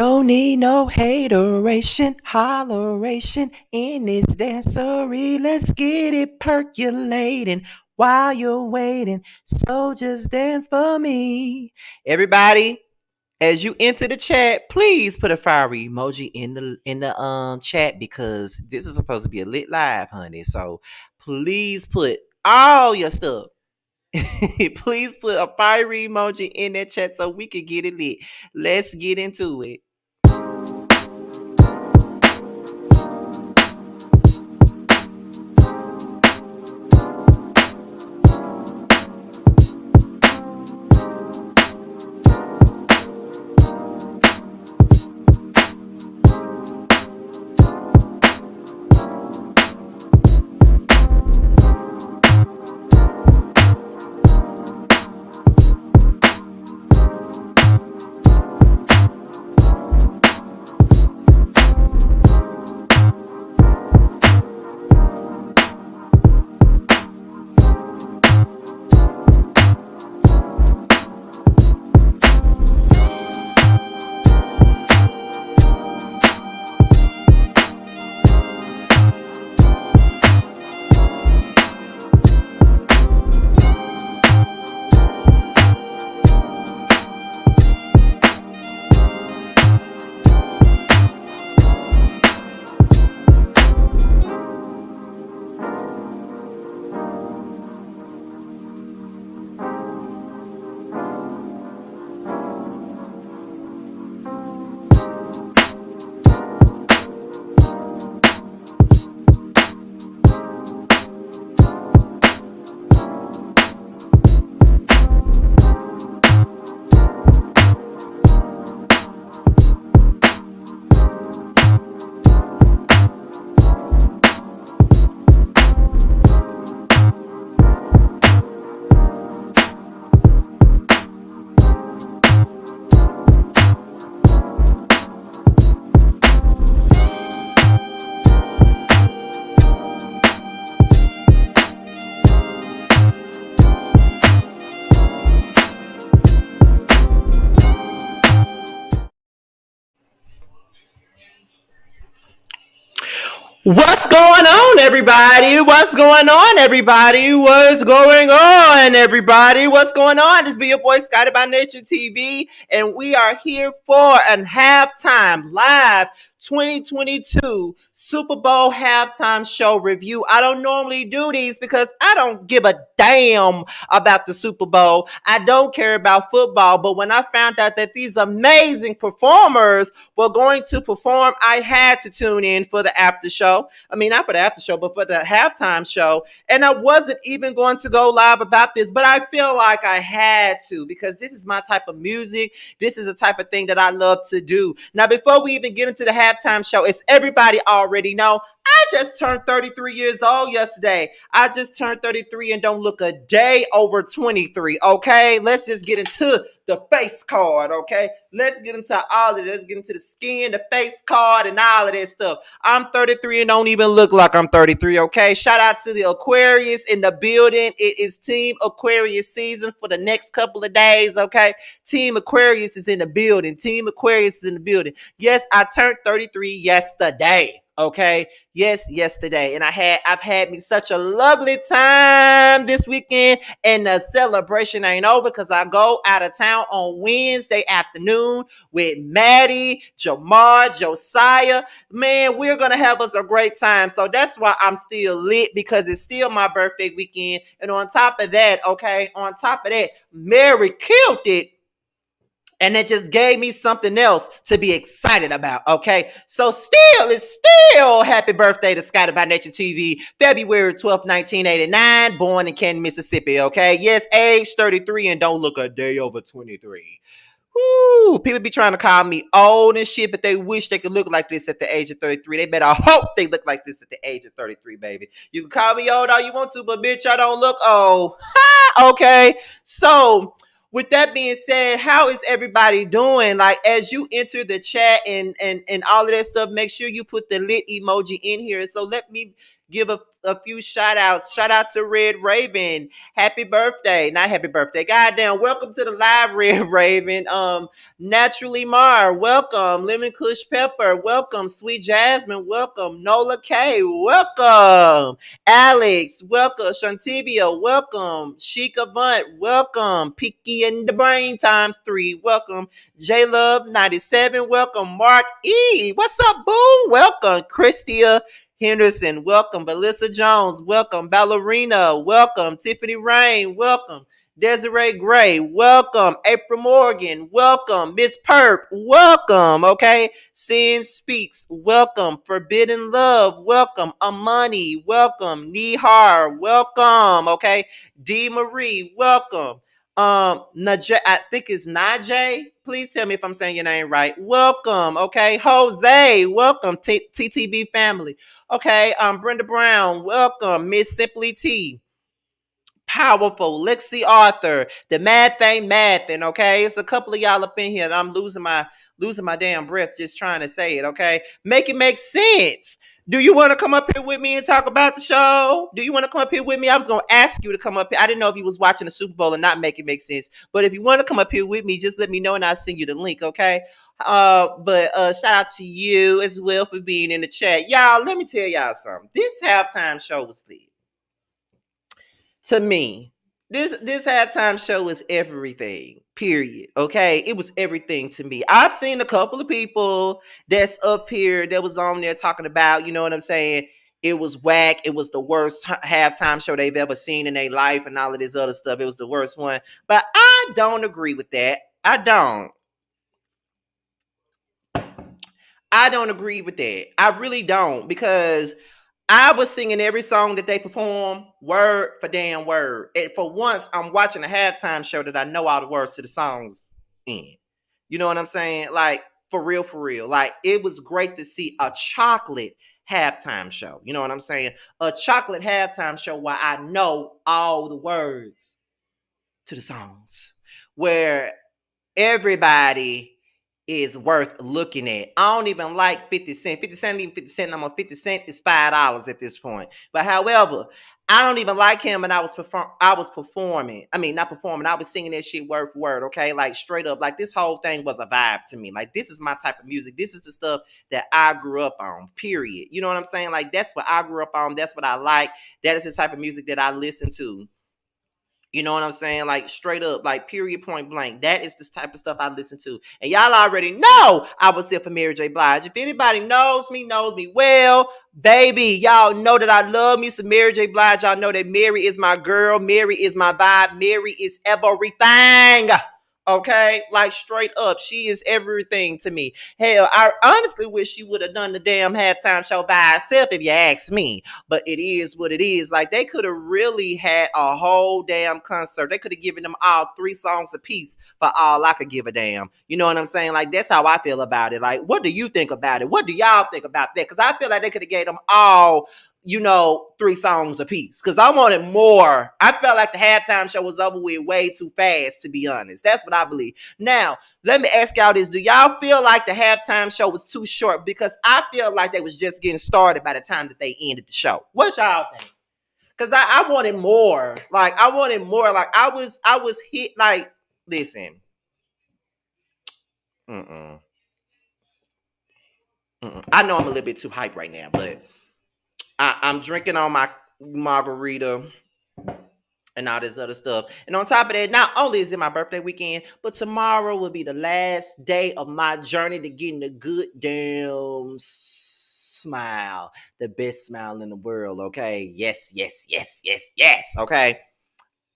Don't need no hateration, holleration in this dancery. Let's get it percolating while you're waiting. So just dance for me. Everybody, as you enter the chat, please put a fiery emoji in the chat because this is supposed to be a lit live, honey. So please put all your stuff. Please put a fiery emoji in that chat so we can get it lit. Let's get into it. What's going on, everybody? What's going on, everybody? What's going on, everybody? What's going on? This be your boy, Scotty by Nature TV, and we are here for a halftime live 2022 Super Bowl halftime show review. I don't normally do these because I don't give a damn about the Super Bowl. I don't care about football, but when I found out that these amazing performers were going to perform, I had to tune in for the after show. I mean, not for the after show, but for the halftime show. And I wasn't even going to go live about this, but I feel like I had to because this is my type of music. This is the type of thing that I love to do. Now, before we even get into the halftime show, as everybody already know, I just turned 33 years old yesterday. I just turned 33 and don't look a day over 23, okay? Let's just get into the face card, okay? Let's get into all of it. Let's get into the skin, the face card, and all of that stuff. I'm 33 and don't even look like I'm 33, okay? Shout out to the Aquarius in the building. It is Team Aquarius season for the next couple of days, okay? Team Aquarius is in the building. Team Aquarius is in the building. Yes, I turned 33 yesterday. Okay. Yes, yesterday. And I've had me such a lovely time this weekend. And the celebration ain't over because I go out of town on Wednesday afternoon with Maddie, Jamar, Josiah. Man, we're gonna have us a great time. So that's why I'm still lit because it's still my birthday weekend. And on top of that, Mary killed it. And it just gave me something else to be excited about, okay? So it's still happy birthday to Scotty by Nature TV, February 12th, 1989, born in Canton, Mississippi, okay? Yes, age 33 and don't look a day over 23. Woo, people be trying to call me old and shit, but they wish they could look like this at the age of 33. They better hope they look like this at the age of 33, baby. You can call me old all you want to, but bitch, I don't look old. Okay, so with that being said, how is everybody doing? Like, as you enter the chat and all of that stuff, make sure you put the lit emoji in here. So let me give a few shout outs. Shout out to Red Raven. Happy birthday. Not happy birthday. Goddamn. Welcome to the live, Red Raven. Naturally Mar, welcome. Lemon Kush Pepper, welcome. Sweet Jasmine, welcome. Nola K, welcome. Alex, welcome. Shantivia, welcome. Chic Avant, welcome. Picky in the Brain times 3, welcome. J Love 97, welcome. Mark E, what's up, boo? Welcome. Christia Henderson, welcome. Melissa Jones, welcome. Ballerina, welcome. Tiffany Rain, welcome. Desiree Gray, welcome. April Morgan, welcome. Miss Perp, welcome. Okay. Sin Speaks, welcome. Forbidden Love, welcome. Amani, welcome. Nihar, welcome. Okay. D Marie, welcome. Najee, I think it's Najee. Please tell me if I'm saying your name right. Welcome. Okay. Jose, welcome. TTB family. Okay. Brenda Brown, welcome. Miss Simply T. Powerful, Lexi Arthur, the mad thing, Mathin, okay? It's a couple of y'all up in here and I'm losing my damn breath just trying to say it, okay? Make it make sense. Do you want to come up here with me and talk about the show? Do you want to come up here with me? I was going to ask you to come up here. I didn't know if you was watching the Super Bowl and not make it make sense. But if you want to come up here with me, just let me know and I'll send you the link, okay? But shout out to you as well for being in the chat. Y'all, let me tell y'all something. This halftime show was lit. To me, this halftime show is everything. Period. Okay, it was everything to me. I've seen a couple of people that's up here that was on there talking about, you know what I'm saying? It was whack. It was the worst halftime show they've ever seen in their life, and all of this other stuff. It was the worst one. But I don't agree with that. I don't agree with that. I really don't, because I was singing every song that they performed, word for damn word. And for once, I'm watching a halftime show that I know all the words to the songs in. You know what I'm saying? Like, for real, for real. Like, it was great to see a chocolate halftime show. You know what I'm saying? A chocolate halftime show where I know all the words to the songs. Where everybody is worth looking at. I don't even like 50 Cent. 50 Cent ain't even 50 Cent. I'm on 50 Cent is $5 at this point. But however, I don't even like him, and I was performing. I mean, not performing. I was singing that shit word for word, okay? Like, straight up. Like, this whole thing was a vibe to me. Like, this is my type of music. This is the stuff that I grew up on, period. You know what I'm saying? Like, that's what I grew up on. That's what I like. That is the type of music that I listen to. You know what I'm saying? Like, straight up, like, period, point blank. That is the type of stuff I listen to. And y'all already know I was here for Mary J. Blige. If anybody knows me well, baby, y'all know that I love me some Mary J. Blige. Y'all know that Mary is my girl. Mary is my vibe. Mary is everything. Okay? Like, straight up. She is everything to me. Hell, I honestly wish she would have done the damn halftime show by herself, if you ask me. But it is what it is. Like, they could have really had a whole damn concert. They could have given them all 3 songs apiece for all I could give a damn. You know what I'm saying? Like, that's how I feel about it. Like, what do you think about it? What do y'all think about that? Because I feel like they could have gave them all, 3 songs apiece. Because I wanted more. I felt like the halftime show was over with way too fast, to be honest. That's what I believe. Now, let me ask y'all this. Do y'all feel like the halftime show was too short? Because I feel like they was just getting started by the time that they ended the show. What y'all think? Because I wanted more. Like, I wanted more. Like, I was hit. Like, listen. I know I'm a little bit too hype right now, but I'm drinking on my margarita and all this other stuff. And on top of that, not only is it my birthday weekend, but tomorrow will be the last day of my journey to getting the good damn smile. The best smile in the world, okay? Yes, okay?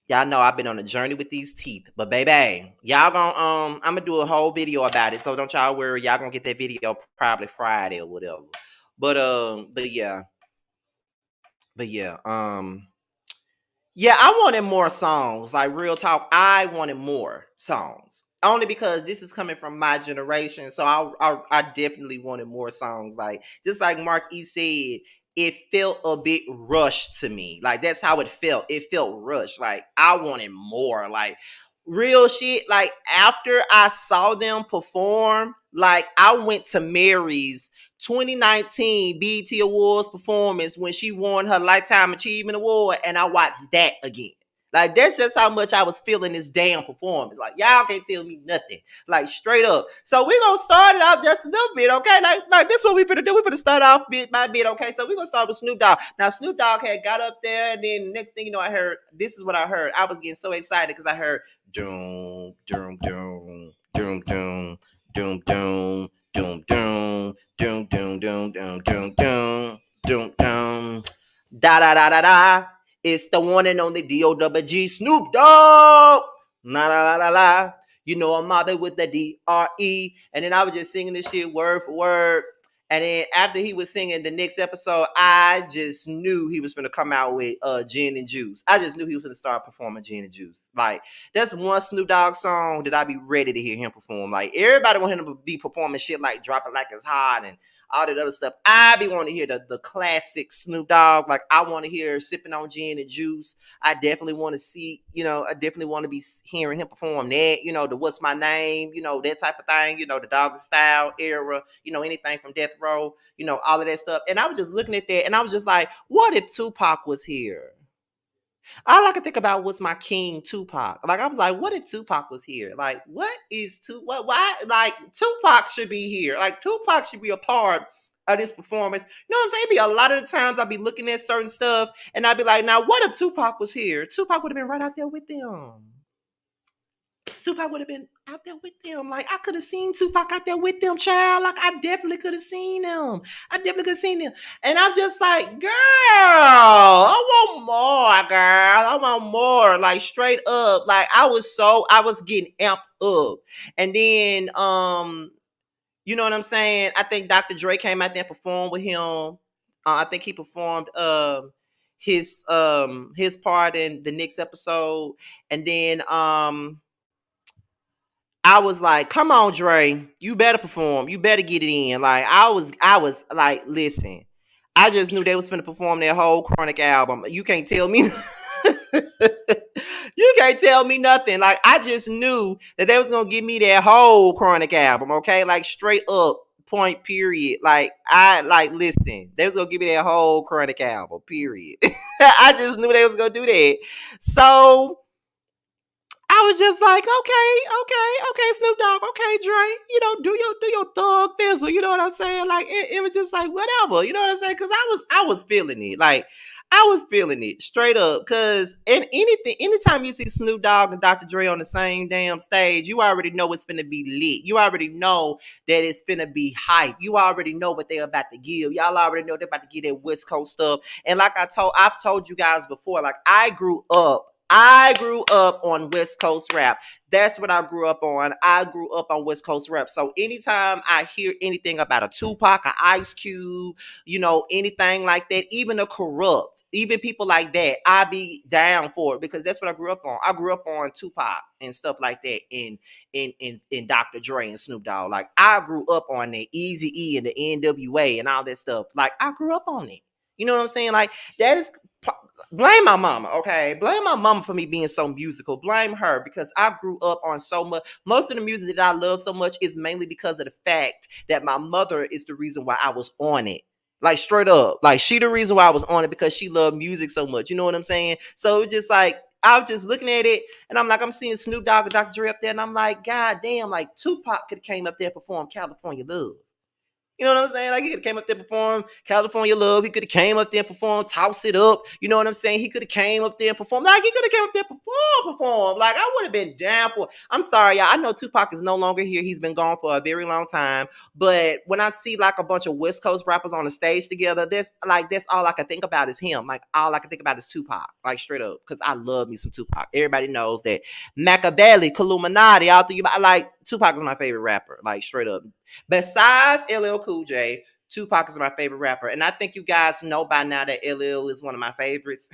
Y'all know I've been on a journey with these teeth. But baby, y'all gonna I'm gonna do a whole video about it. So don't y'all worry, y'all gonna get that video probably Friday or whatever. But yeah. Yeah, I wanted more songs. Like, real talk, I wanted more songs. Only because this is coming from my generation. So I definitely wanted more songs. Like, just like Mark E said, it felt a bit rushed to me. Like, that's how it felt. It felt rushed. Like, I wanted more. Like, real shit, like after I saw them perform, like I went to Mary's 2019 BET Awards performance when she won her Lifetime Achievement Award, and I watched that again. Like that's just how much I was feeling this damn performance. Like y'all can't tell me nothing. Like straight up. So we gonna start it off just a little bit, okay? Like this what we finna do. We finna start off bit by bit, okay? So we gonna start with Snoop Dogg. Now Snoop Dogg had got up there, and then next thing you know, I heard this is what I heard. I was getting so excited because I heard doom doom doom doom doom doom doom doom doom doom doom doom doom doom doom doom da da da da da. It's the one and only D-O-double-G Snoop Dogg. La la la la la. You know I'm mobbing with the D-R-E. And then I was just singing this shit word for word. And then after he was singing the next episode, I just knew he was going to come out with Gin and Juice. I just knew he was going to start performing Gin and Juice. Like, that's one Snoop Dogg song that I'd be ready to hear him perform. Like, everybody want him to be performing shit like Drop It Like It's Hot and all that other stuff. I be wanting to hear the classic Snoop Dogg. Like, I want to hear Sipping on Gin and Juice. I definitely want to see, I definitely want to be hearing him perform that, the What's My Name, that type of thing, the Doggy Style era, anything from Death Row, all of that stuff. And I was just looking at that and I was just like, what if Tupac was here? All I could think about was my king Tupac. Like I was like, what if Tupac was here? Like, what is why? Like Tupac should be here. Like Tupac should be a part of this performance. You know what I'm saying? It'd be a lot of the times I'd be looking at certain stuff and I'd be like, now what if Tupac was here? Tupac would have been right out there with them. Tupac would have been out there with them. Like, I could have seen Tupac out there with them, child. Like, I definitely could have seen them. And I'm just like, girl, I want more, girl. I want more. Like, straight up. Like, I was getting amped up. And then, you know what I'm saying? I think Dr. Dre came out there and performed with him. I think he performed his part in the next episode. And then I was like, come on, Dre, you better perform. You better get it in. Like, I was like, listen, I just knew they was finna perform their whole Chronic album. You can't tell me. You can't tell me nothing. Like, I just knew that they was gonna give me their whole Chronic album, okay? Like, straight up, point, period. Like, listen, they was gonna give me their whole Chronic album, period. I just knew they was gonna do that. So I was just like, okay, Snoop Dogg, okay, Dre, do your thug thistle, you know what I'm saying? Like it was just like whatever, you know what I'm saying? Because I was feeling it, like I was feeling it straight up. Because anytime you see Snoop Dogg and Dr. Dre on the same damn stage, you already know it's finna be lit. You already know that it's finna be hype. You already know what they're about to give. Y'all already know they're about to get that West Coast stuff. And like I've told you guys before, like I grew up on West Coast rap. That's what I grew up on. I grew up on West Coast rap. So anytime I hear anything about a Tupac, an Ice Cube, anything like that, even a Corrupt, even people like that, I be down for it because that's what I grew up on. I grew up on Tupac and stuff like that in Dr. Dre and Snoop Dogg. Like I grew up on the Eazy-E and the NWA and all that stuff. Like I grew up on it. You know what I'm saying? Like that is blame my mama, okay? Blame my mama for me being so musical. Blame her because I grew up on so much. Most of the music that I love so much is mainly because of the fact that my mother is the reason why I was on it. Like straight up. Like she the reason why I was on it because she loved music so much. You know what I'm saying? So it's just like I was just looking at it and I'm like, I'm seeing Snoop Dogg and Dr. Dre up there and I'm like, God damn, like Tupac could have came up there and performed California Love. You know what I'm saying? Like he could have came up there and performed California Love. He could have came up there and performed Toss It Up. You know what I'm saying? He could have came up there and performed. Like he could have came up there and performed. Like I would have been down for. I'm sorry, y'all. I know Tupac is no longer here. He's been gone for a very long time. But when I see like a bunch of West Coast rappers on the stage together, that's all I can think about is him. Like all I can think about is Tupac. Like straight up, because I love me some Tupac. Everybody knows that Machiavelli, Illuminati, all through you. Like Tupac is my favorite rapper. Like straight up. Besides LL Cool J, Tupac is my favorite rapper. And I think you guys know by now that LL is one of my favorites.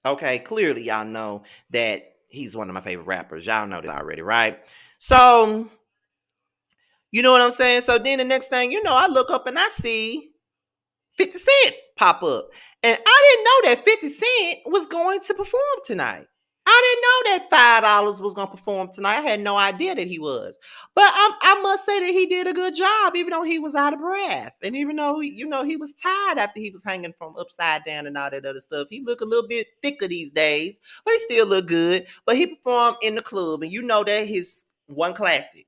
Okay, clearly y'all know that he's one of my favorite rappers. Y'all know this already, right? So, you know what I'm saying? So then the next thing, I look up and I see 50 Cent pop up. And I didn't know that 50 Cent was going to perform tonight. I didn't know that $5 was gonna perform tonight. I had no idea that he was. But I must say that he did a good job, even though he was out of breath, and even though he was tired after he was hanging from upside down and all that other stuff. He looked a little bit thicker these days, but he still looked good. But he performed in the club, and you know that his one classic.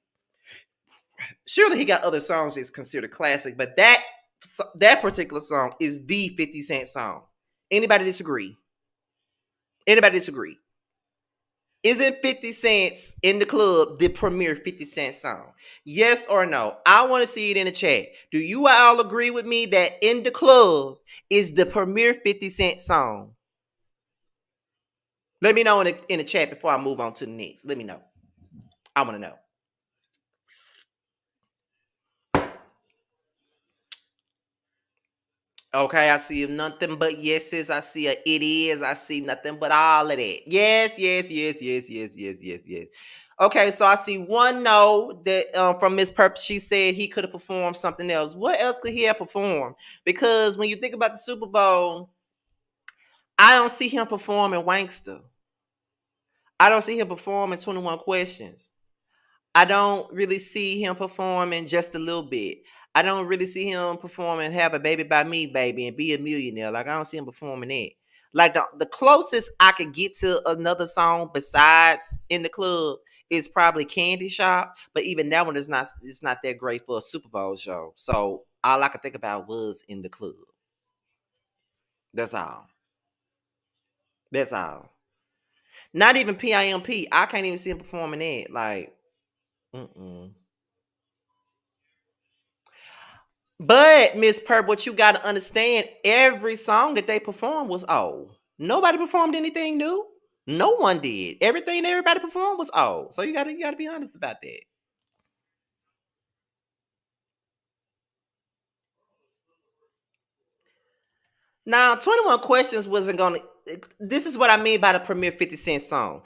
Surely he got other songs that's considered classic, but that particular song is the 50 Cent song. Anybody disagree? Anybody disagree? Isn't 50 Cent's In the Club the premier 50 Cent song? Yes or no? I want to see it in the chat. Do you all agree with me that In the Club is the premier 50 Cent song? Let me know in the chat before I move on to the next. Let me know. I want to know. Okay, I see nothing but yeses. I see a it is. I see nothing but all of that. Yes, yes, yes, yes, yes, yes, yes, yes. Okay, so I see one no that from Miss Purpose. She said he could have performed something else. What else could he have performed? Because when you think about the Super Bowl, I don't see him performing Wankster. I don't see him performing 21 Questions. I don't really see him performing Just a Little Bit. I don't really see him performing Have a Baby by Me, Baby, and Be a Millionaire. Like, I don't see him performing that. Like, the closest I could get to another song besides In the Club is probably Candy Shop. But even that one is not that great for a Super Bowl show. So all I could think about was In the Club. That's all. That's all. Not even PIMP. I can't even see him performing that. Like, mm-mm. But Miss Perp, what you got to understand, every song that they performed was old. Nobody performed anything new. No one did. Everything everybody performed was old. So you gotta be honest about that. Now, 21 Questions wasn't gonna. This is what I mean by the premier 50 Cent song.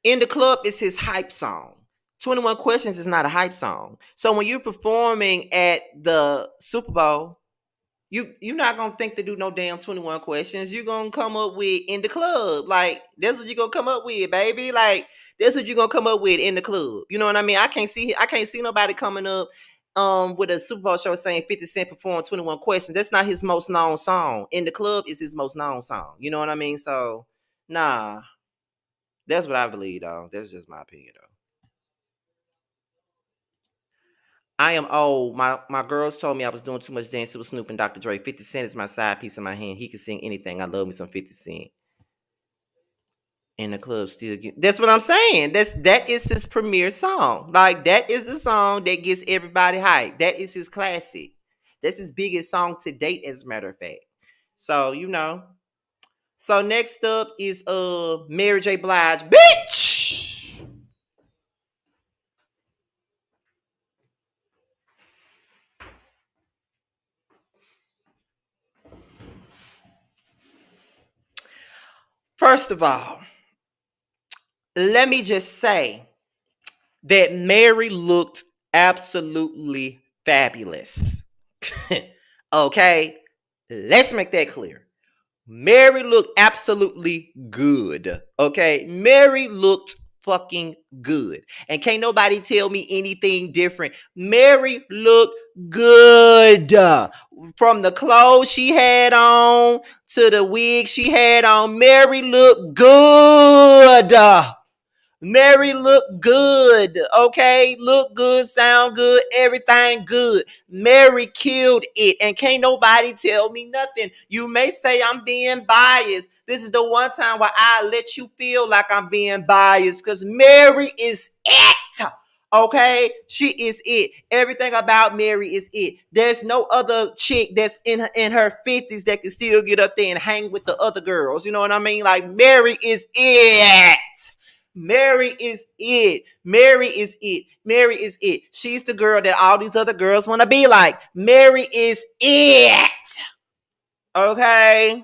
In the Club is his hype song. 21 Questions is not a hype song. So when you're performing at the Super Bowl, you're not gonna think to do no damn 21 Questions. You're gonna come up with In the Club. Like, that's what you're gonna come up with, baby. Like, that's what you're gonna come up with In the Club. You know what I mean? I can't see nobody coming up with a Super Bowl show saying 50 Cent performed 21 Questions. That's not his most known song. In the Club is his most known song. You know what I mean? So nah. That's what I believe, though. That's just my opinion, though. I am old. My girls told me I was doing too much dancing with Snoop and Dr. Dre. 50 Cent is my side piece in my hand. He can sing anything. I love me some 50 Cent. And the club still get. That's what I'm saying. That is his premier song. Like, that is the song that gets everybody hyped. That is his classic. That's his biggest song to date, as a matter of fact. So, So next up is Mary J. Blige. Bitch! First of all, let me just say that Mary looked absolutely fabulous. Okay? Let's make that clear. Mary looked absolutely good. Okay? Mary looked fucking good. And can't nobody tell me anything different. Mary looked good. From the clothes she had on to the wig she had on, Mary looked good. Mary look good, okay? Look good, sound good, everything good. Mary killed it, and can't nobody tell me nothing. You may say I'm being biased. This is the one time where I let you feel like I'm being biased, because Mary is it. Okay, she is it. Everything about Mary is it. There's no other chick that's in her 50s that can still get up there and hang with the other girls. You know what I mean? Like, Mary is it. Mary is it. Mary is it. Mary is it. She's the girl that all these other girls want to be like. Mary is it. Okay?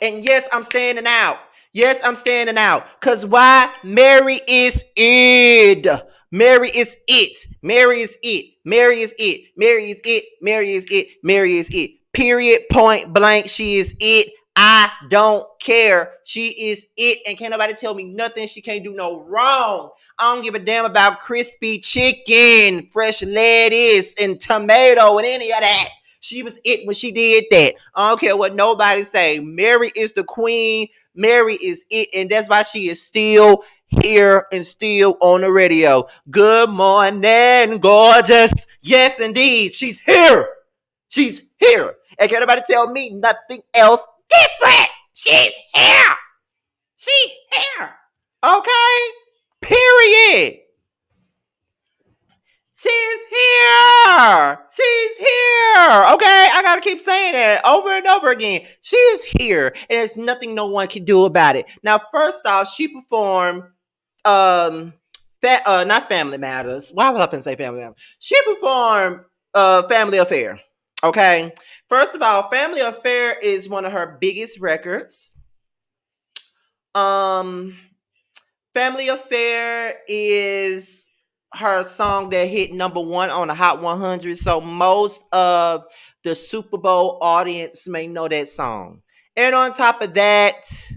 And yes, I'm standing out. Yes, I'm standing out. Because why? Mary is it. Mary is it. Mary is it. Mary is it. Mary is it. Mary is it. Mary is it. Period. Point blank. She is it. I don't care. She is it, and can't nobody tell me nothing. She can't do no wrong. I don't give a damn about crispy chicken, fresh lettuce, and tomato, and any of that. She was it when she did that. I don't care what nobody say. Mary is the queen. Mary is it, and that's why she is still here and still on the radio. Good morning, gorgeous. Yes, indeed. She's here. She's here. And can't nobody tell me nothing else different. She's here. She's here. Okay? Period. She's here. She's here. Okay? I gotta keep saying that over and over again. She is here. And there's nothing no one can do about it. Now, first off, she performed not Family Matters. Why was I going to say Family Matters? She performed Family Affair. Okay. First of all, Family Affair is one of her biggest records. Family Affair is her song that hit number 1 on the Hot 100. So most of the Super Bowl audience may know that song. And on top of that,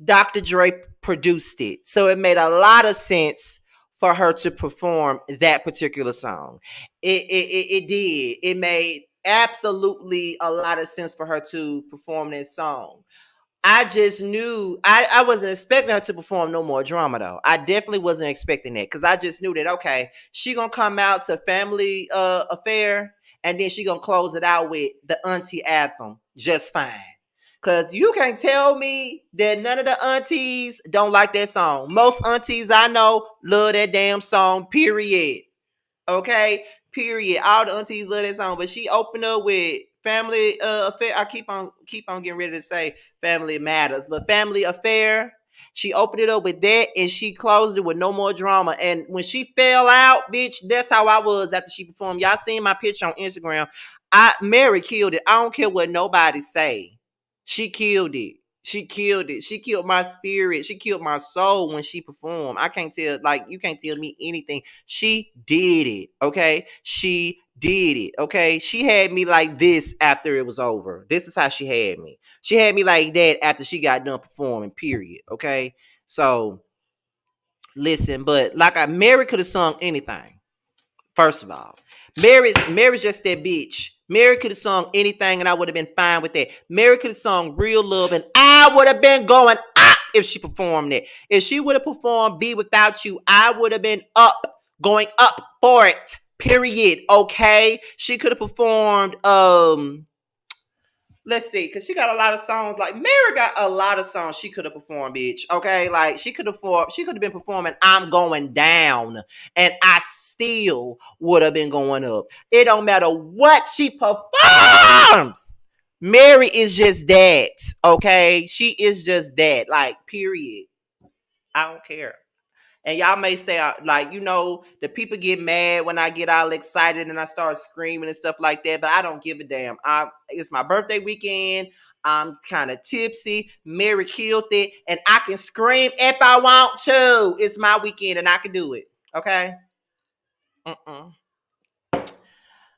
Dr. Dre produced it. So it made a lot of sense for her to perform that particular song. It did. It made absolutely a lot of sense for her to perform that song. I just knew I wasn't expecting her to perform No More Drama though. I definitely wasn't expecting that because I just knew that okay, she gonna come out to Family Affair and then she gonna close it out with the auntie anthem just fine. Cause you can't tell me that none of the aunties don't like that song. Most aunties I know love that damn song, period. Okay? Period. All the aunties love that song. But she opened up with Family Affair. I keep on getting ready to say Family Matters. But Family Affair, she opened it up with that and she closed it with No More Drama. And when she fell out, bitch, that's how I was after she performed. Y'all seen my picture on Instagram. Mary killed it. I don't care what nobody say. She killed it. She killed it. She killed my spirit. She killed my soul when she performed. I can't tell, like, you can't tell me anything. She did it, okay? She did it, okay? She had me like this after it was over. This is how she had me. She had me like that after she got done performing, period, okay? So, listen, but like Mary could have sung anything, first of all. Mary's just that bitch. Mary could have sung anything and I would have been fine with that. Mary could have sung Real Love and I would have been going up if she performed it. If she would have performed Be Without You, I would have been going up for it. Period. Okay? She could have performed let's see, because she got a lot of songs. Like Mary got a lot of songs she could have performed, bitch. Okay, like she could have been performing I'm Going Down, and I still would have been going up. It don't matter what she performs. Mary is just that. Okay, she is just that. Like period. I don't care. And y'all may say, like, you know, the people get mad when I get all excited and I start screaming and stuff like that, but I don't give a damn. It's my birthday weekend. I'm kind of tipsy. Mary killed it. And I can scream if I want to. It's my weekend and I can do it. Okay?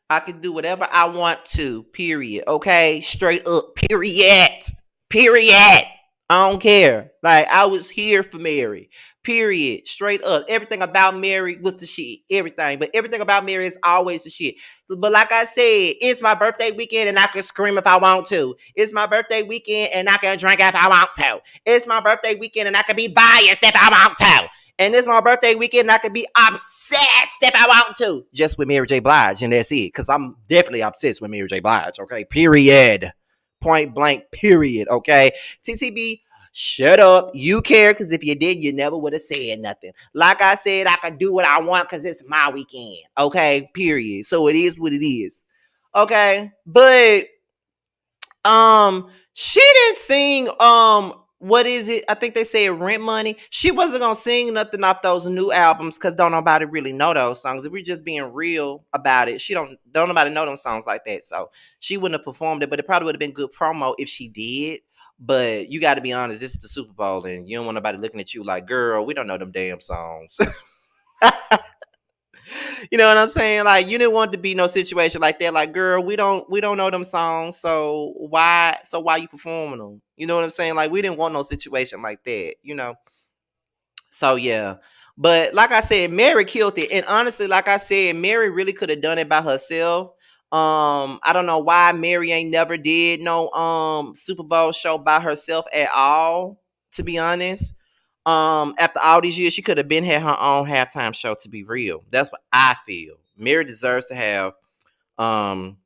I can do whatever I want to. Period. Okay? Straight up. Period. Period. I don't care. Like, I was here for Mary. Period. Straight up. Everything about Mary was the shit. Everything. But everything about Mary is always the shit. But like I said, it's my birthday weekend and I can scream if I want to. It's my birthday weekend and I can drink if I want to. It's my birthday weekend and I can be biased if I want to. And it's my birthday weekend and I can be obsessed if I want to. Just with Mary J. Blige, and that's it. Because I'm definitely obsessed with Mary J. Blige, okay? Period. Point blank, period, okay? TTB, shut up. You care, because if you did, you never would have said nothing. Like I said, I can do what I want because it's my weekend, okay? Period. So it is what it is, okay? But, she didn't sing, what is it? I think they said Rent Money. She wasn't gonna sing nothing off those new albums because don't nobody really know those songs. If we're just being real about it, don't nobody know them songs like that. So she wouldn't have performed it, but it probably would have been good promo if she did. But you got to be honest, this is the Super Bowl, and you don't want nobody looking at you like, girl, we don't know them damn songs. You know what I'm saying? Like you didn't want to be no situation like that. Like, girl, we don't know them songs, so why you performing them? You know what I'm saying? Like we didn't want no situation like that, you know. So yeah. But like I said, Mary killed it. And honestly, like I said, Mary really could have done it by herself. I don't know why Mary ain't never did no Super Bowl show by herself at all, to be honest. After all these years, she could have been had her own halftime show, to be real. That's what I feel. Mary deserves to have um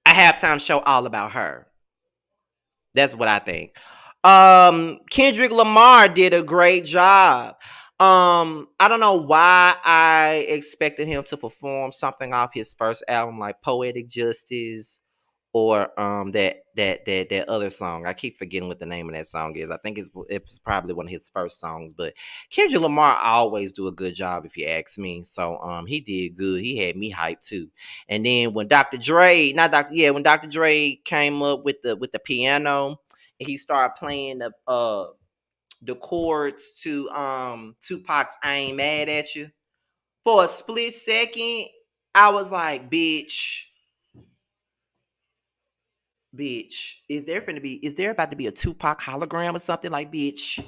a halftime show all about her. That's what I think. Kendrick Lamar did a great job. I don't know why I expected him to perform something off his first album like Poetic Justice or that other song. I keep forgetting what the name of that song is. I think it's probably one of his first songs. But Kendrick Lamar always do a good job if you ask me. So he did good. He had me hyped too. And then when when Dr. Dre came up with the piano and he started playing the chords to Tupac's "I Ain't Mad at You." For a split second, I was like, bitch, is there about to be a Tupac hologram or something, like, bitch?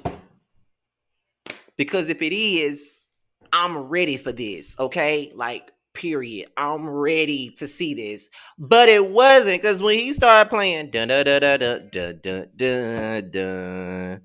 Because if it is, I'm ready for this, okay? Like, period. I'm ready to see this. But it wasn't, because when he started playing dun dun dun dun dun dun dun dun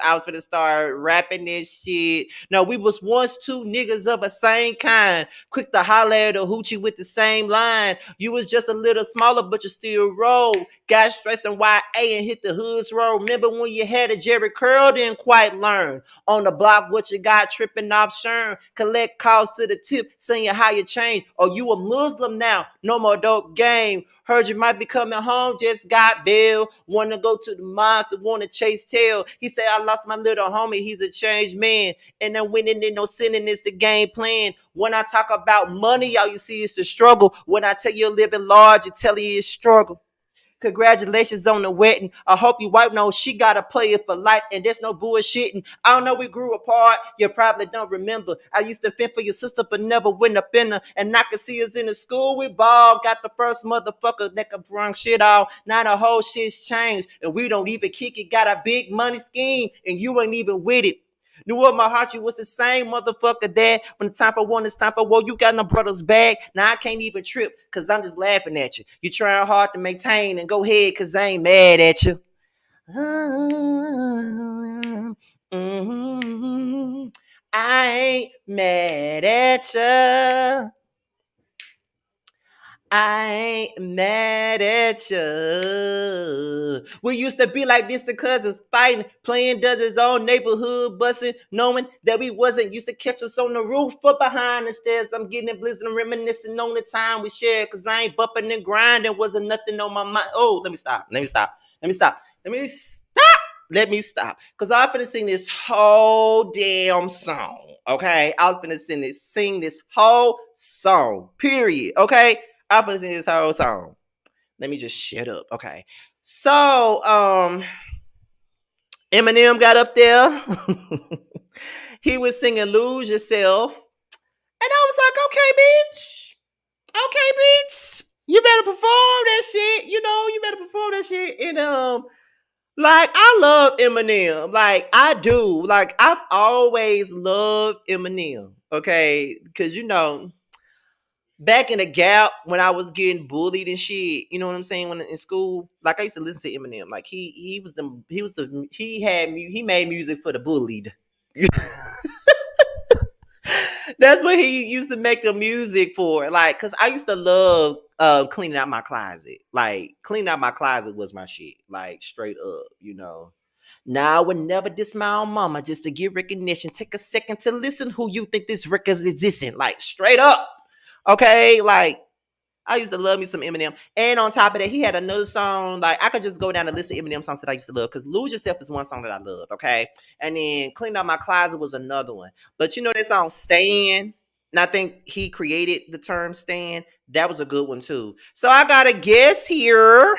I was gonna start rapping this shit. No, we was once two niggas of a same kind, quick to holler at a hoochie with the same line. You was just a little smaller, but you still roll. Got stressed in YA and hit the hoods roll. Remember when you had a Jerry curl, didn't quite learn. On the block, what you got, tripping off Sherm. Collect calls to the tip, saying how you changed. Or you a Muslim now, no more dope game. Heard you might be coming home, just got bail. Wanna go to the mosque, wanna chase tail. He said, I lost my little homie, he's a changed man. And then winning in no sinning is the game plan. When I talk about money, all you see is the struggle. When I tell you living large, you tell you it's struggle. Congratulations on the wedding. I hope your wife knows she gotta play it for life, and there's no bullshitting. I don't know, we grew apart. You probably don't remember. I used to fend for your sister, but never went up in her. And I could see us in the school with ball. Got the first motherfucker that could bring shit off. Now the whole shit's changed, and we don't even kick it. Got a big money scheme, and you ain't even with it. Knew what my heart, you was the same motherfucker that when the time for one is time for woe, you got no brother's back. Now I can't even trip because I'm just laughing at you. You trying hard to maintain and go ahead because I ain't mad at you. I ain't mad at you. I ain't mad at you. We used to be like this, the cousins fighting, playing does his own neighborhood busting, knowing that we wasn't used to catch us on the roof or behind the stairs. I'm getting blizzard and reminiscing on the time we shared, cause I ain't bumping and grinding, wasn't nothing on my mind. Oh, let me stop. Let me stop. Cause I'm finna sing this whole damn song. Okay. I was finna sing this whole song. Period. Okay. I'm finna sing this whole song. Let me just shut up. Okay. So, Eminem got up there. He was singing Lose Yourself. And I was like, okay, bitch. Okay, bitch. You better perform that shit. You better perform that shit. And like, I love Eminem. Like, I do. Like, I've always loved Eminem. Okay. Because back in the gap when I was getting bullied and shit, you know what I'm saying? When in school, like I used to listen to Eminem. Like he made music for the bullied. That's what he used to make the music for. Like, cause I used to love cleaning out my closet. Like, cleaning out my closet was my shit. Like, straight up. Now I would never diss my own mama just to get recognition. Take a second to listen who you think this record is existing. Like, straight up. Okay, like I used to love me some Eminem. And on top of that, he had another song. Like, I could just go down the list of Eminem songs that I used to love. Because Lose Yourself is one song that I love, okay? And then Clean Out My Closet was another one. But you know that song Stan? And I think he created the term Stan. That was a good one too. So I got a guess here.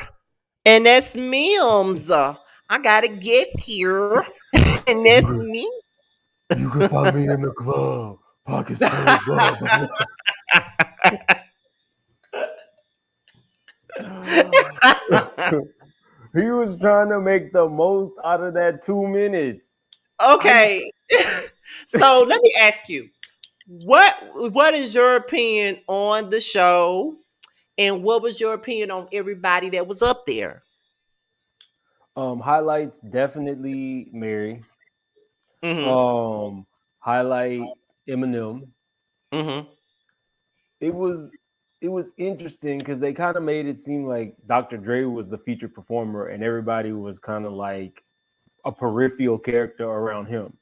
And that's Mims. I got a guest here, and that's me. You can find me in the club. Pockets full of love. He was trying to make the most out of that 2 minutes. Okay. So let me ask you, what is your opinion on the show, and what was your opinion on everybody that was up there? Highlights definitely Mary. Mm-hmm. Um, highlight Eminem. Mm-hmm. It was interesting because they kind of made it seem like Dr. Dre was the featured performer and everybody was kind of like a peripheral character around him,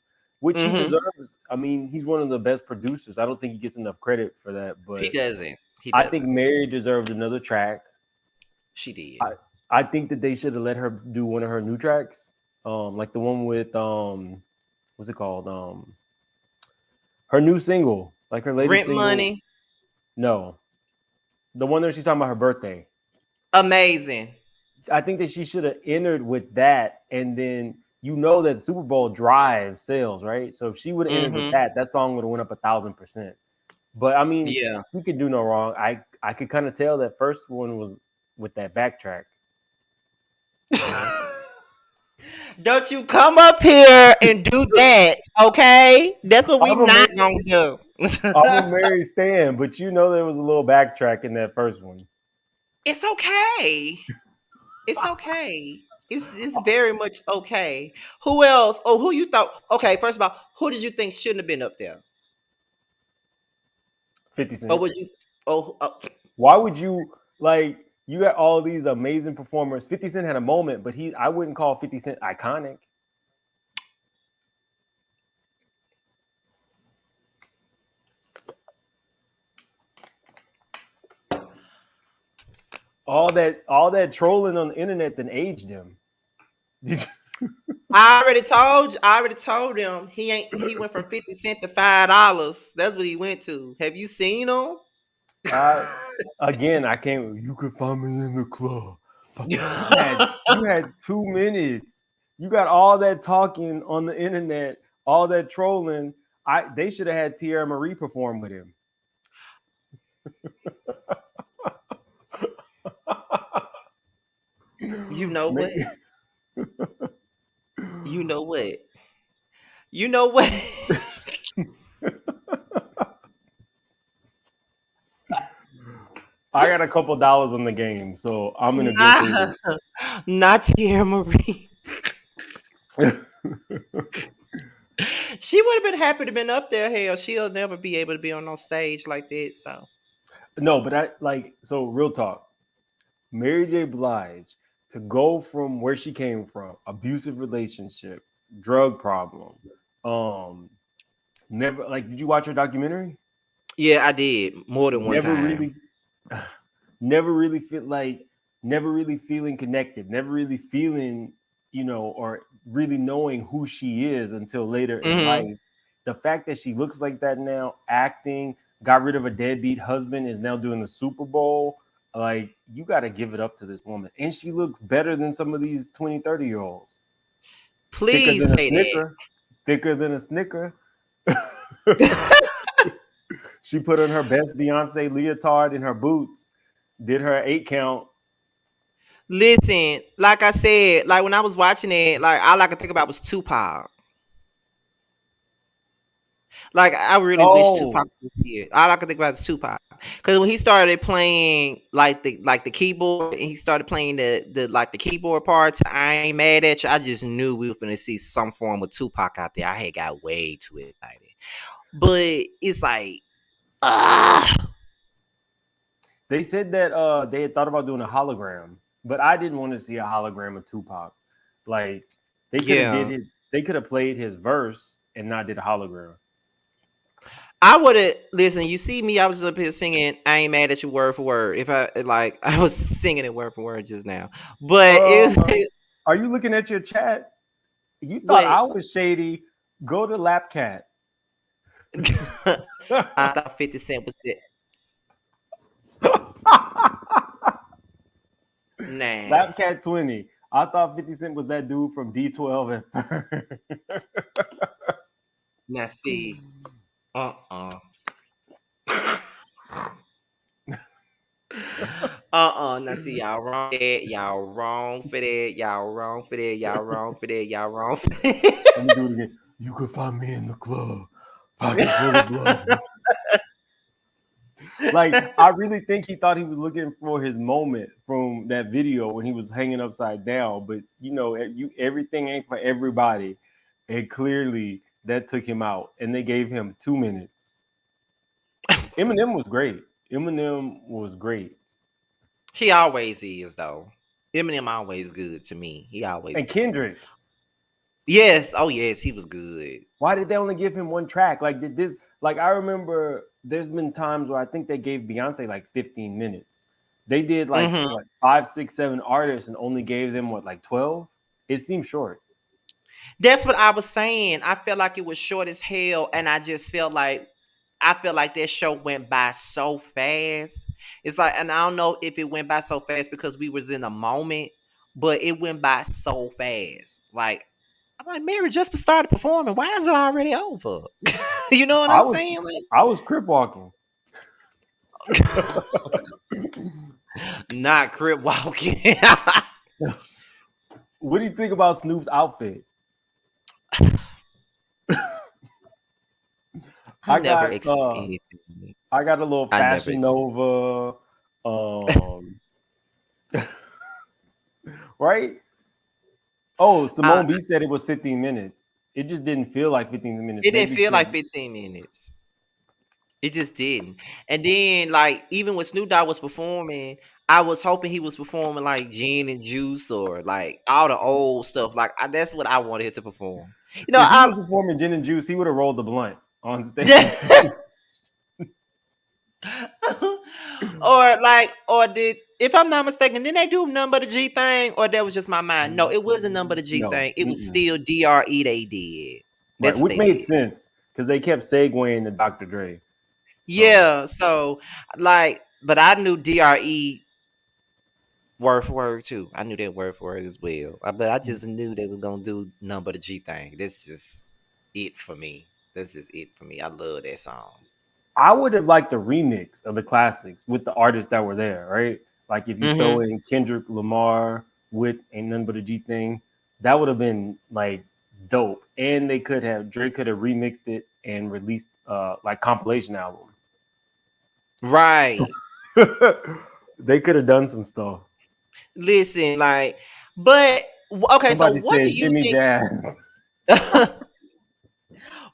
which he Mm-hmm. deserves. I mean, he's one of the best producers. I don't think he gets enough credit for that, He but doesn't. He I think doesn't. Mary deserved another track. She did. I I think that they should have let her do one of her new tracks, like the one with what's it called? Her new single, like her latest Rent single. money. No, the one that she's talking about her birthday. Amazing. I think that she should have entered with that, and then you know that Super Bowl drives sales, right? So if she would have entered with Mm-hmm. that, that song would have went up 1,000%. But I mean, Yeah. you could do no wrong. I could kind of tell that first one was with that backtrack. Don't you come up here and do that, okay? That's what we I'm a not Mary, gonna do. I'm a Mary Stan, but you know there was a little backtrack in that first one. It's okay. It's okay. It's very much okay. Who else? Oh, who you thought? Okay, first of all, who did you think shouldn't have been up there? 50 Or Cent. would you? Oh, Why would you like? You got all these amazing performers. 50 Cent had a moment, but I wouldn't call 50 Cent iconic. All that trolling on the internet then aged him. I already told him he ain't. He went from 50 cent to $5. That's what he went to. Have you seen him? I Again, I can't. You could find me in the club. You had 2 minutes. You got all that talking on the internet, all that trolling. They should have had Tierra Marie perform with him. You know what? Make- You know what? You know what? I got a couple dollars on the game, so I'm in a good Nah, not Tierra Marie. position. She would have been happy to been up there. Hell, she'll never be able to be on no stage like that. So No, but so real talk. Mary J. Blige, to go from where she came from, abusive relationship, drug problem, um, never like. Did you watch her documentary? yeah, I did more than one Never time. really, never really feel like, never really feeling connected, never really feeling, or really knowing who she is until later in Hmm. life. The fact that she looks like that now, acting, got rid of a deadbeat husband, is now doing the Super Bowl. Like, you got to give it up to this woman. And she looks better than some of these 20, 30-year-olds. Thicker Please than a say snicker. Thicker than a snicker. that. She put on her best Beyonce leotard in her boots, did her 8 count. Listen, like I said, like when I was watching it, like all I could think about was Tupac. Like I really wish Tupac Oh, was here. All I could think about is Tupac, because when he started playing like the keyboard, and he started playing the keyboard parts, I ain't mad at you. I just knew we were gonna see some form of Tupac out there. I had got way too excited, but it's like, ah, they said that they had thought about doing a hologram, but I didn't want to see a hologram of Tupac. Like, yeah. they could have played his verse and not did a hologram. I would have listen. You see me, I was up here singing. I ain't mad at you word for word. If I like, I was singing it word for word just now, but Uh, are you looking at your chat? You thought what I was shady? Go to Lapcat. I thought 50 Cent was it. Nah. Lapcat 20. I thought 50 Cent was that dude from D12 at first. Now see, uh-uh. Now see, y'all wrong for that. Y'all wrong for that. Y'all wrong for that. Y'all wrong for that. Y'all wrong for that. Let me do it again. You could find me in the club, pocket full of blood. Like, I really think he thought he was looking for his moment from that video when he was hanging upside down. But you know, everything ain't for everybody, and clearly that took him out. And they gave him 2 minutes. Eminem was great. Eminem was great. He always is though. Eminem always good to me. He always And good. Kendrick. Yes. Oh yes, he was good. Why did they only give him one track? Like, did this? Like, I remember there's been times where I think they gave Beyonce like 15 minutes. They did like Mhm. what 5, 6, 7 artists and only gave them what like 12. It seems short. That's what I was saying. I felt like it was short as hell, and I just felt like that show went by so fast. It's like, and I don't know if it went by so fast because we was in a moment, but it went by so fast. Like, I'm like, Mary just started performing. Why is it already over? You know what I I'm was saying? Like, I was crip walking. not crib walking. What do you think about Snoop's outfit? I I never got expect anything. I got a little I never. Fashion Nova, right? Oh, Uh, Simone B said it was 15 minutes. It just didn't feel like 15 minutes. it didn't Maybe feel like because 15 minutes. It just didn't. And then, like, even when Snoop Dogg was performing, I was hoping he was performing like Gin and Juice or like all the old stuff. Like, that's what I wanted him to perform. You know, if he I was performing Gin and Juice, he would have rolled the blunt on stage. or did, if I'm not mistaken, didn't they do Number the G thing, or that was just my mind? No, it wasn't Number the G No. thing. It was Mm-mm. still DRE they did. Right, That's what which they made did. sense because they kept segueing to Dr. Dre. So Yeah, so like, but I knew DRE word for word too. I knew that word for word as well. But I just knew they was gonna do Number the G thing. That's just it for me. That's just it for me. I love that song. I would have liked a remix of the classics with the artists that were there, right? Like if you throw Mm-hmm. in Kendrick Lamar with Ain't Nothing But a G Thing, that would have been like dope. And they could have Drake could have remixed it and released like compilation album. Right. They could have done some stuff. Listen, like, but okay. So Somebody what do said you Jimmy think? Jazz.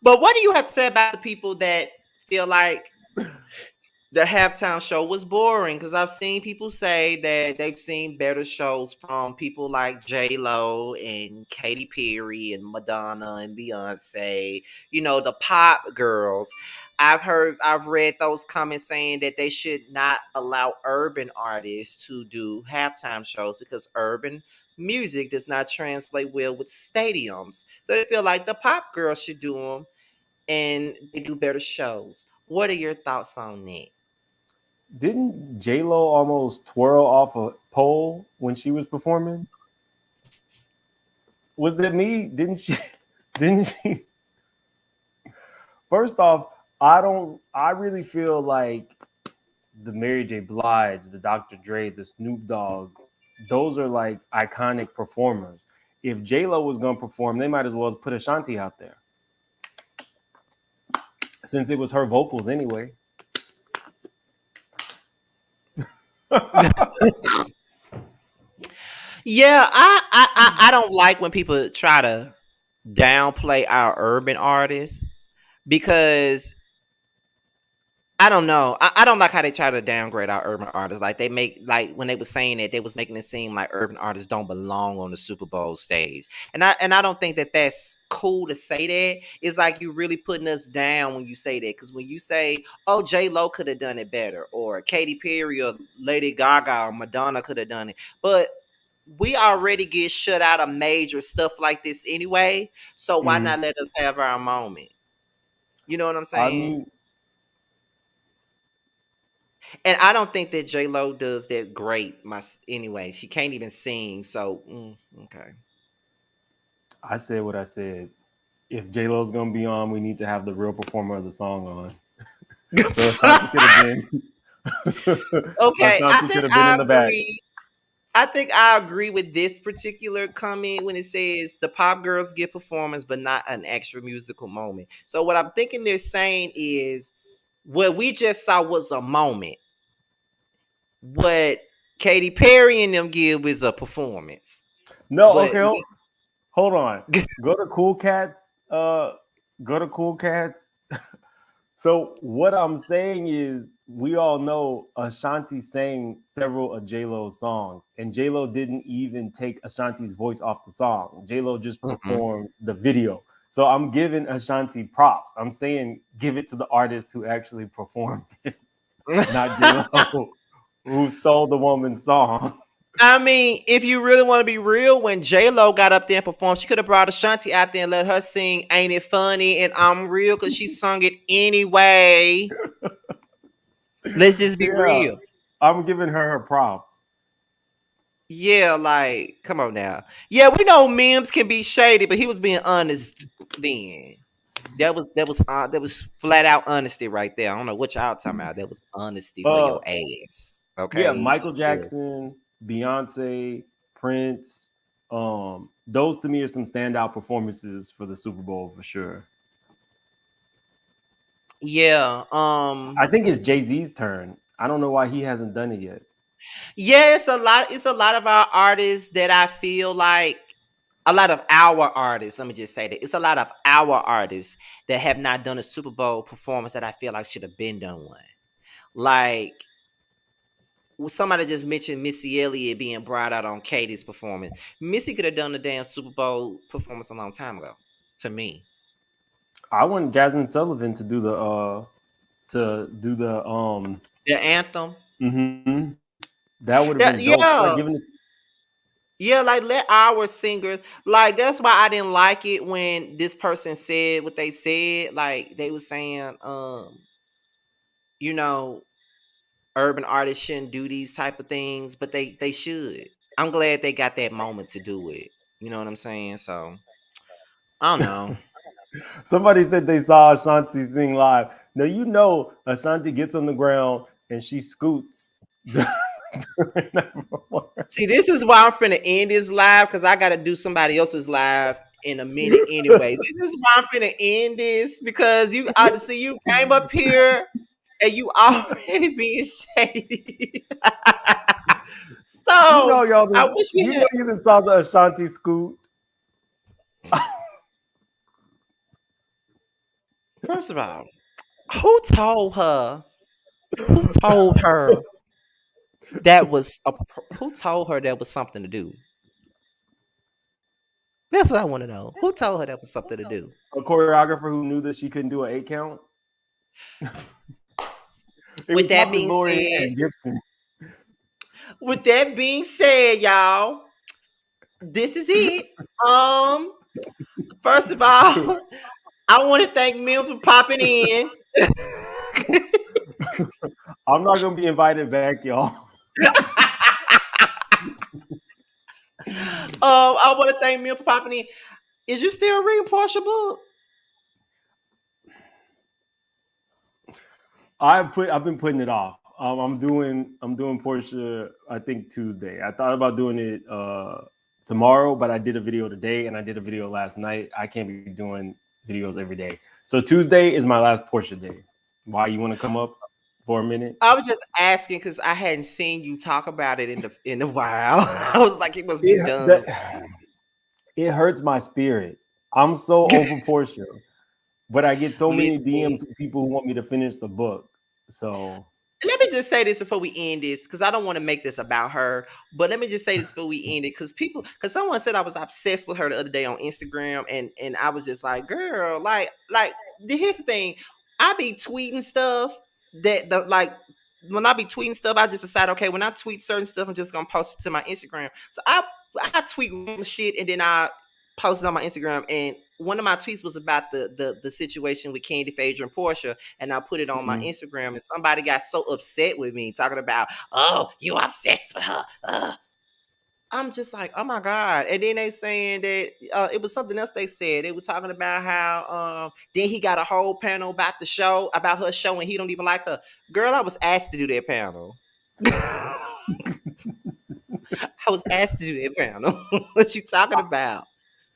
But what do you have to say about the people that feel like the halftime show was boring? Because I've seen people say that they've seen better shows from people like J Lo and Katy Perry and Madonna and Beyonce. You know, the pop girls. I've read those comments saying that they should not allow urban artists to do halftime shows because urban music does not translate well with stadiums. So they feel like the pop girls should do them and they do better shows. What are your thoughts on that? Didn't J Lo almost twirl off a pole when she was performing? Was that me? Didn't she? Didn't she? First off, I don't. I really feel like the Mary J. Blige, the Dr. Dre, the Snoop Dogg, those are like iconic performers. If J Lo was gonna perform, they might as well put Ashanti out there, since it was her vocals anyway. Yeah, I don't like when people try to downplay our urban artists because I don't know. I don't like how they try to downgrade our urban artists. Like they make like when they were saying that they was making it seem like urban artists don't belong on the Super Bowl stage, and I don't think that that's cool to say that. It's like you really putting us down when you say that because when you say, "Oh, J Lo could have done it better," or Katy Perry or Lady Gaga or Madonna could have done it, but we already get shut out of major stuff like this anyway. So why Mhm. not let us have our moment? You know what I'm I saying? mean, And I don't think that J Lo does that great. Anyway, she can't even sing. So okay. I said what I said. If J Lo's gonna be on, we need to have the real performer of the song on. So Ashanti could have been. Okay, I Ashanti could think have been I in the back. agree. I think I agree with this particular comment when it says the pop girls get performance, but not an extra musical moment. So what I'm thinking they're saying is what we just saw was a moment. What Katy Perry and them give is a performance. No, But okay, hold on. Go to Cool Cats. Go to Cool Cats. So what I'm saying is, we all know Ashanti sang several of J Lo's songs, and J Lo didn't even take Ashanti's voice off the song. J Lo just performed the video. So I'm giving Ashanti props. I'm saying give it to the artist who actually performed it, not J Lo, who stole the woman's song. I mean, if you really want to be real, when J Lo got up there and performed, she could have brought Ashanti out there and let her sing "Ain't It Funny" and "I'm Real" because she sung it anyway. Let's just be Yeah, real. I'm giving her props. Yeah, like, come on now. Yeah, we know Mims can be shady, but he was being honest then. That was flat out honesty right there. I don't know what y'all talking about. That was honesty for Uh, your ass. yeah, Okay. Michael Jackson, Beyonce, Prince. Those to me are some standout performances for the Super Bowl for sure. Yeah. I think it's Jay-Z's turn. I don't know why he hasn't done it yet. Yeah, it's a lot of our artists that I feel like a lot of our artists, let me just say that. It's a lot of our artists that have not done a Super Bowl performance that I feel like should have been done one. Like somebody just mentioned Missy Elliott being brought out on Katie's performance. Missy could have done the damn Super Bowl performance a long time ago, to me. I want Jasmine Sullivan to do the The anthem. mm-hmm. That would have Yeah, been dope. Like yeah. giving it. Yeah, like let our singers like that's why I didn't like it when this person said what they said. Like they were saying, you know, urban artists shouldn't do these type of things, but they should. I'm glad they got that moment to do it. You know what I'm saying? So I don't know. Somebody said they saw Ashanti sing live. Now you know Ashanti gets on the ground and she scoots. during that performance. See, this is why I'm finna end this live because I gotta do somebody else's live in a minute anyway. This is why I'm finna end this because you came up here and you already being shady. You know So y'all. I wish we You had. know you done saw the Ashanti scoot. First of all, who told her? Who told her that was a? Who told her that was something to do? That's what I want to know. Who told her that was something to do? A choreographer who knew that she couldn't do an 8 count. It With was that probably being Lori said, and Gibson. y'all, this is it. First of all, I want to thank Mills for popping in. I'm not gonna be invited back, y'all. I want to thank Mills for popping in. Is you still reading Portia book? I've been putting it off. I'm doing Portia. I think Tuesday. I thought about doing it tomorrow, but I did a video today and I did a video last night. I can't be doing videos every day. So Tuesday is my last Portia day. Why, you want to come up for a minute? I was just asking because I hadn't seen you talk about it in a while. I was like, it must be It done. that, it hurts my spirit. I'm so over Portia, but I get so many Listen, DMs from people who want me to finish the book. So let me just say this before we end this because I don't want to make this about her. But let me just say this before we end it because someone said I was obsessed with her the other day on Instagram, and I was just like, girl, here's the thing, I be tweeting stuff that the like. When I be tweeting stuff, I just decide, okay, when I tweet certain stuff, I'm just gonna post it to my Instagram. So I tweet random shit and then I posted on my Instagram, and one of my tweets was about the situation with Candy, Phaedra, and Portia, and I put it on my Instagram, and somebody got so upset with me talking about, oh, you obsessed with her. I'm just like, oh my God. And then they saying that it was something else they said. They were talking about how then he got a whole panel about the show, about her show, and he don't even like her. Girl, I was asked to do that panel. I was asked to do that panel. What you talking about?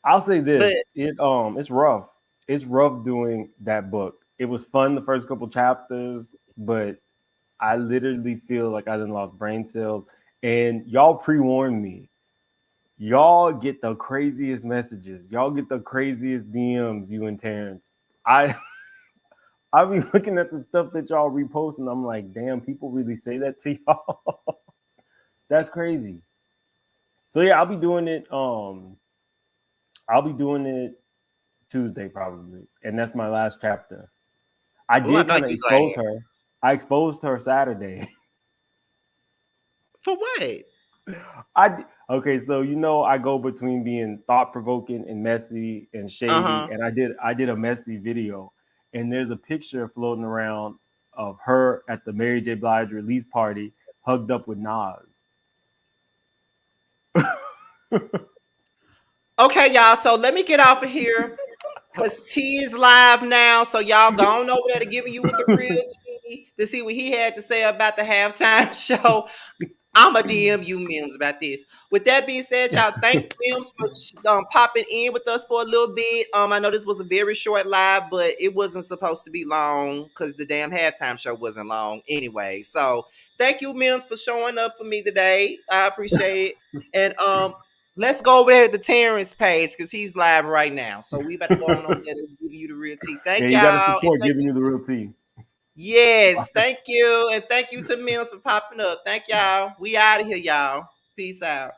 I'll say this: But it's rough. It's rough doing that book. It was fun the first couple chapters, but I literally feel like I done lost brain cells. And y'all pre-warned me. Y'all get the craziest messages. Y'all get the craziest DMs. You and Terrence. I be looking at the stuff that y'all repost, and I'm like, damn, people really say that to y'all. That's crazy. So yeah, I'll be doing it. I'll be doing it Tuesday probably, and that's my last chapter. I did kind of expose her. I exposed her Saturday. For what? Okay, so I go between being thought provoking and messy and shady, and I did a messy video, and there's a picture floating around of her at the Mary J. Blige release party, hugged up with Nas. Okay, y'all. So let me get off of here. Because T is live now, so y'all go on over there to giving you with the real T to see what he had to say about the halftime show. I'm a DM you Mims about this. With that being said, y'all, thank Mims for popping in with us for a little bit. I know this was a very short live, but it wasn't supposed to be long because the damn halftime show wasn't long anyway. So thank you, Mims, for showing up for me today. I appreciate it. And let's go over there to the Terrence page because he's live right now. So we better go on over there to give you the real tea. Thank y'all. You got to support giving you the real tea. Yes, thank you. And thank you to Mills for popping up. Thank y'all. We out of here, y'all. Peace out.